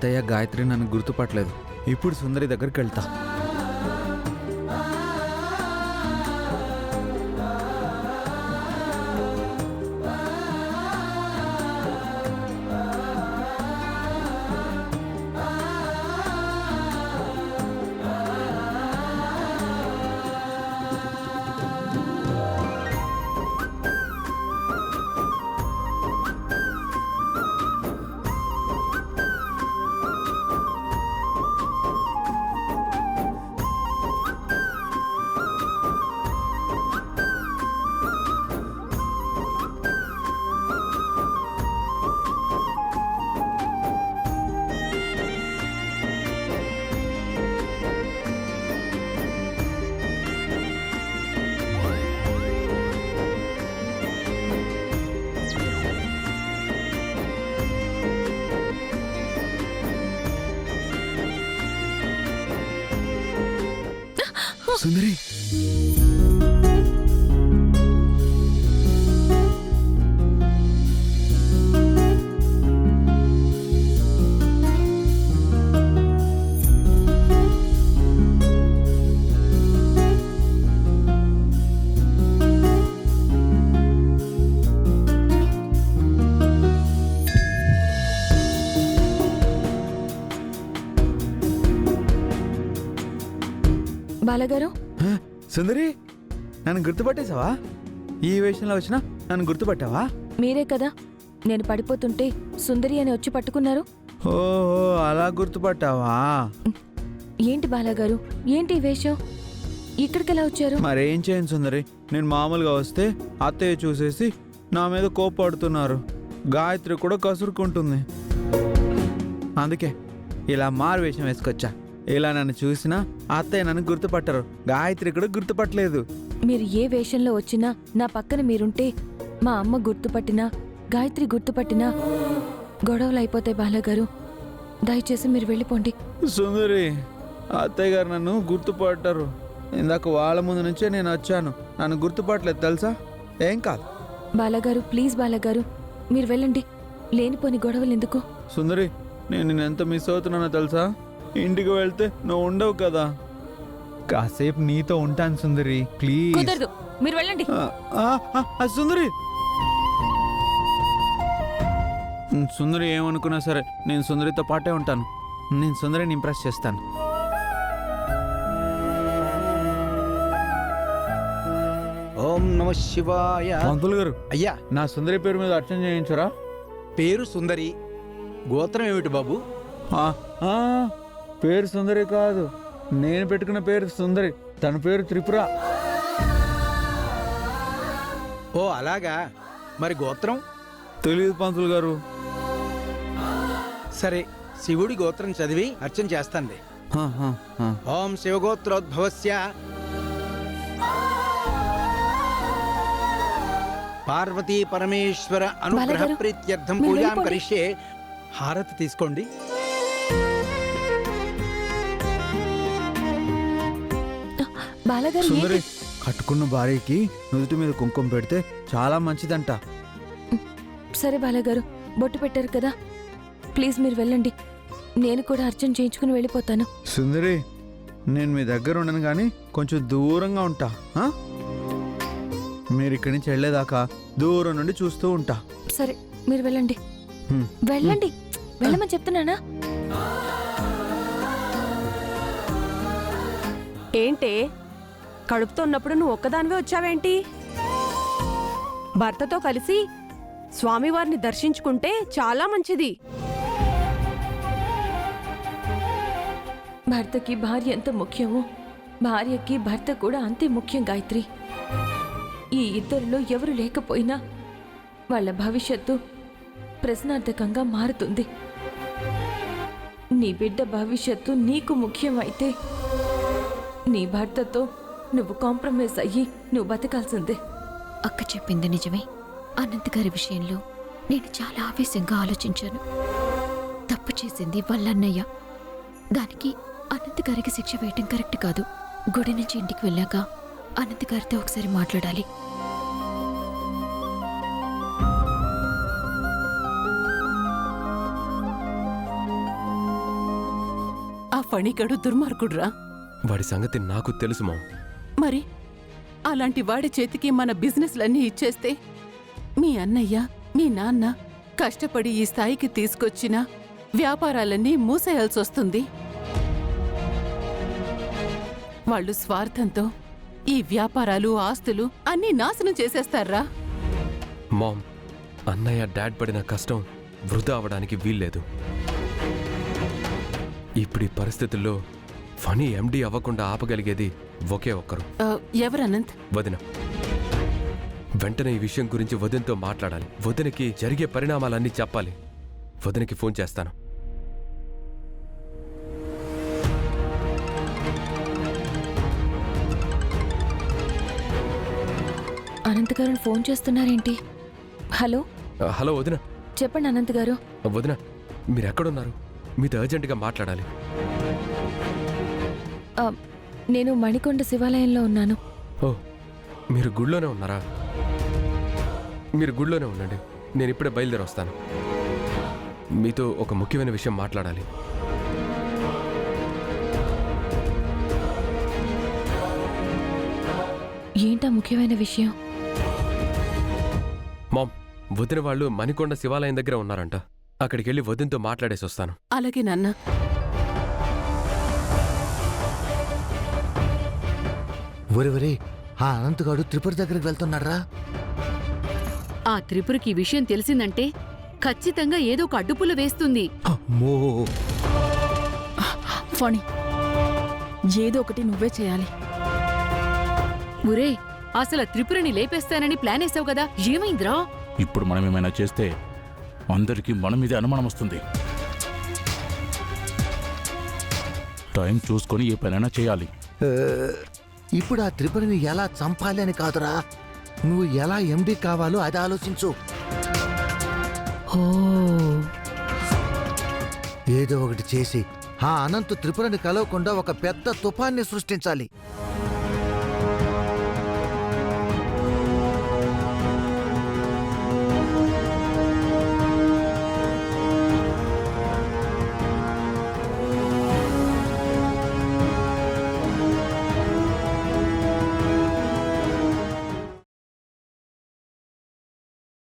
అత్తయ్య గాయత్రి నన్ను గుర్తుపట్టలేదు. ఇప్పుడు సుందరి దగ్గరికి వెళ్తా. సుందరి, బాలగారు, సుందరి నన్ను గుర్తుపట్టేశావా? ఈ వేషంలో వచ్చినా నన్ను గుర్తుపట్టావా? మీరే కదా నేను పడిపోతుంటే సుందరి అని వచ్చి పట్టుకున్నారు. ఓహో, అలా గుర్తుపట్టావా? ఏంటి బాలగారు, ఏంటి ఈ వేషం? ఇక్కడికెలా వచ్చారు? మరేం చేయను సుందరి, నేను మామూలుగా వస్తే అత్తయ్య చూసేసి నా మీద కోప్పడుతున్నారు. గాయత్రి కూడా కసురుకుంటుంది. అందుకే ఇలా మారు వేషం వేసుకొచ్చా. ఇలా నన్ను చూసినా అత్తయ్య నన్ను గుర్తుపట్టరు, గాయత్రి కూడా గుర్తుపట్టలేదు. మీరు ఏ వేషంలో వచ్చినా నా పక్కన మీరుంటే మా అమ్మ గుర్తుపట్టినా గాయత్రి గుర్తుపట్టినా గొడవలు అయిపోతాయి. బాలగారు, దయచేసి మీరు వెళ్ళిపోండి. సుందరి, అత్తయ్య గారు నన్ను గుర్తుపట్టరు. ఇందాక వాళ్ళ ముందు నుంచే నేను వచ్చాను, నన్ను గుర్తుపట్టలేదు తెలుసా? ఏం కాదు. బాలగారు, ప్లీజ్ బాలగారు, మీరు వెళ్ళండి. లేనిపోని గొడవలు ఎందుకు? సుందరి, నేను నిన్ను ఎంత మిస్ అవుతున్నానో తెలుసా? ఇంటికి వెళ్తే నువ్వు ఉండవు కదా. కాసేపు నీతో ఉంటాను సుందరి, ప్లీజ్. కుదరదు, మీరు వెళ్ళండి. సుందరి, సుందరి ఏమనుకున్నా సరే నేను సుందరితో పాటే ఉంటాను. నేను సుందరిని ఇంప్రెస్ చేస్తాను. ఓం నమ శివాయ. పంతులు గారు, అయ్యా, నా సుందరి పేరు మీద అర్చన చేయించరా? పేరు సుందరి, గోత్రం ఏమిటి బాబు? పేరు సుందరి కాదు, నేను పెట్టుకున్న పేరు సుందరి, తన పేరు త్రిపుర. ఓ అలాగా, మరి గోత్రం? తెలియదు పంతులు గారు. సరే, శివుడి గోత్రం చదివి అర్చన చేస్తానులే. ఓం శివగోత్రోద్భవస్య పార్వతీ పరమేశ్వర అనుగ్రహ ప్రీత్యర్థం పూజాం కరిష్యే. హారతి తీసుకోండి. సుందరి, కట్టుకున్న భార్యకి నుదుటి మీద కుంకుమ పెడితే చాలా మంచిదంట. సరే బాలగారు, బొట్టు పెట్టారు కదా, ప్లీజ్ మీరు వెళ్ళండి. నేను కూడా అర్చన చేయించుకుని వెళ్ళిపోతాను. సుందరి, నేను మీ దగ్గర ఉండను కానీ కొంచెం దూరంగా ఉంటా. మీరు ఇక్కడి నుంచి వెళ్ళేదాకా దూరం నుండి చూస్తూ ఉంటా. సరే, మీరు వెళ్ళండి. వెళ్ళండి, వెళ్ళమని చెప్తున్నానా? ఏంటే, కడుపుతో ఉన్నప్పుడు నువ్వు ఒక్కదానివే వచ్చావేంటి? భర్తతో కలిసి స్వామివారిని దర్శించుకుంటే చాలా మంచిది. భర్తకి భార్య ఎంత ముఖ్యమో భార్యకి భర్త కూడా అంతే ముఖ్యం గాయత్రి. ఈ ఇద్దరిలో ఎవరు లేకపోయినా వాళ్ళ భవిష్యత్తు ప్రశ్నార్థకంగా మారుతుంది. నీ బిడ్డ భవిష్యత్తు నీకు ముఖ్యం అయితే నీ భర్తతో నువ్వు కాంప్రమైజ్ అయ్యి నువ్వు బతకాల్సిందే. అక్క చెప్పింది నిజమే. అనంత్ గారి విషయంలో నేను చాలా ఆవేశంగా ఆలోచించాను. తప్పు చేసింది వాళ్ళన్నయ్య. దానికి అనంత్ గారికి శిక్ష వేయటం కరెక్ట్ కాదు. గుడి నుంచి ఇంటికి వెళ్ళాక అనంత్ గారితో ఒకసారి మాట్లాడాలి. ఫణిగడు దుర్మార్గుడ్రా. వాడి సంగతి నాకు తెలుసు మామ్. మరి అలాంటి వాడి చేతికి మన బిజినెస్లన్నీ ఇచ్చేస్తే మీ అన్నయ్య మీ నాన్న కష్టపడి ఈ స్థాయికి తీసుకొచ్చిన వ్యాపారాలన్నీ మూసేయాల్సొస్తుంది. వాళ్ళు స్వార్థంతో ఈ వ్యాపారాలు ఆస్తులు అన్నీ నాశనం చేసేస్తారా? మామ్, అన్నయ్య డాడ్ పడిన కష్టం వృధా అవడానికి వీల్లేదు. ఇప్పుడు ఈ పరిస్థితుల్లో ఫణి ఎండి అవ్వకుండా ఆపగలిగేది ఒకే ఒక్కరు. ఎవరు అనంత్? వదిన. వెంటనే ఈ విషయం గురించి వదినతో మాట్లాడాలి. వదినకి జరిగే పరిణామాలన్నీ చెప్పాలి. వదినకి ఫోన్ చేస్తాను. అనంత్ గారు ఫోన్ చేస్తున్నారేంటి? హలో హలో వదిన. చెప్పండి అనంత్ గారు. వదిన, మీరెక్కడున్నారు? మీతో అర్జెంటుగా మాట్లాడాలి. నేను మణికొండ శివాలయంలో ఉన్నాను. ఓ, మీరు గుళ్ళోనే ఉన్నారా? మీరు గుళ్ళోనే ఉండండి, నేను ఇప్పుడే బయలుదేరి వస్తాను. మీతో ఒక ముఖ్యమైన విషయం మాట్లాడాలి. ఏంటా ముఖ్యమైన విషయం? మామ్, వదిన వాళ్ళు మణికొండ శివాలయం దగ్గర ఉన్నారంట. అక్కడికి వెళ్ళి వదినతో మాట్లాడేసి వస్తాను. అలాగే నాన్న. ఒరే ఆ అనంతగాడు త్రిపుర దగ్గరికి వెళ్తున్నాడ్రా. ఆ త్రిపురకి ఈ విషయం తెలిసిందంటే ఖచ్చితంగా ఏదో ఒక అడ్డుపుల్ల వేస్తుంది. అమ్మో, ఫణి, ఏదో ఒకటి నువ్వే చేయాలి. ఒరే, అసలు త్రిపురని లేపేస్తానని ప్లాన్ వేసావు కదా, ఏమైందిరా? ఇప్పుడు మనం ఏమైనా చేస్తే అందరికీ మన మీదే అనుమానం వస్తుంది. టైం చూసుకొని ఏ పనైనా చేయాలి. ఇప్పుడు ఆ త్రిపురని ఎలా చంపాలి అని కాదురా, నువ్వు ఎలా ఎండి కావాలో అది ఆలోచించు. ఏదో ఒకటి చేసి ఆ అనంతు త్రిపురని కలవకుండా ఒక పెద్ద తుఫాన్ని సృష్టించాలి.